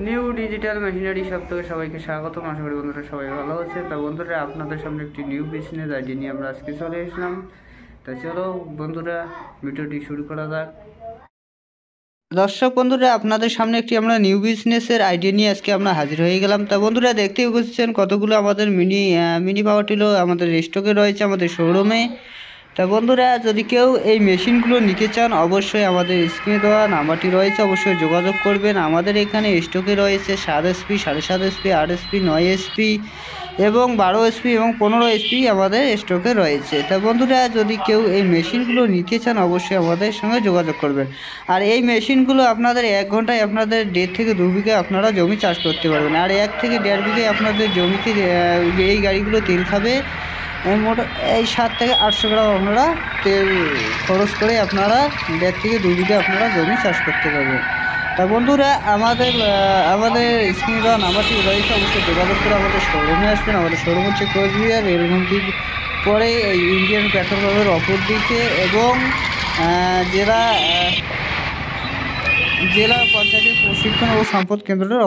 New digital machinery সপ্তাহে সবাইকে স্বাগতম। আশা করি বন্ধুরা সবাই ভালো আছে। তা বন্ধুরা আপনাদের সামনে একটি নিউ বিজনেস আইডিয়া নিয়ে আমরা আজকে চলে এসলাম। তা চলো বন্ধুরা ভিডিওটি শুরু করা যাক। দর্শক বন্ধুরা আপনাদের সামনে একটি আমরা নিউ বিজনেসের আইডিয়া নিয়ে আজকে আমরা হাজির হয়ে গেলাম। তা বন্ধুরা দেখতেই বুঝছেন কতগুলো আমাদের মিনি পাওয়ার টিলো আমাদের স্টকে রয়েছে আমাদের শোরুমে। তা বন্ধুরা যদি কেউ এই মেশিনগুলো নিতে চান অবশ্যই আমাদের স্ক্রিনে দেওয়া নাম্বারটি রয়েছে, অবশ্যই যোগাযোগ করবেন। আমাদের এখানে স্টকে রয়েছে 7 এসপি, 7.5 এসপি, 8 এসপি, 9 এসপি এবং 12 এসপি এবং 15 এসপি আমাদের স্টকে রয়েছে। তা বন্ধুরা যদি কেউ এই মেশিনগুলো নিতে চান অবশ্যই আমাদের সঙ্গে যোগাযোগ করবেন। আর এই মেশিনগুলো আপনাদের 1 ঘন্টায় আপনাদের 1.5 থেকে 2 বিঘা আপনারা জমি চাষ করতে পারবেন। আর 1 থেকে 1.5 বিঘায় আপনাদের জমিতে এই গাড়িগুলো তেল খাবে মোট এই 7 থেকে 800 গ্রাম আপনারা তেল খরচ করে আপনারা 1.5 থেকে 2 বিঘা আপনারা জমি চাষ করতে পারবেন। তা বন্ধুরা আমাদের স্ক্রিনে দেওয়া নাম্বারটি রয়েছে, অবশ্যই যোগাযোগ করে আমাদের শোরুমে আসবেন। আমাদের শোরুম হচ্ছে কোচবিহার রেলঘুমটির পরে এই ইন্ডিয়ান পেট্রোল পাম্পের অপর দিকে এবং জেলা পঞ্চায়েতের প্রশিক্ষণ ও সম্পদ কেন্দ্রের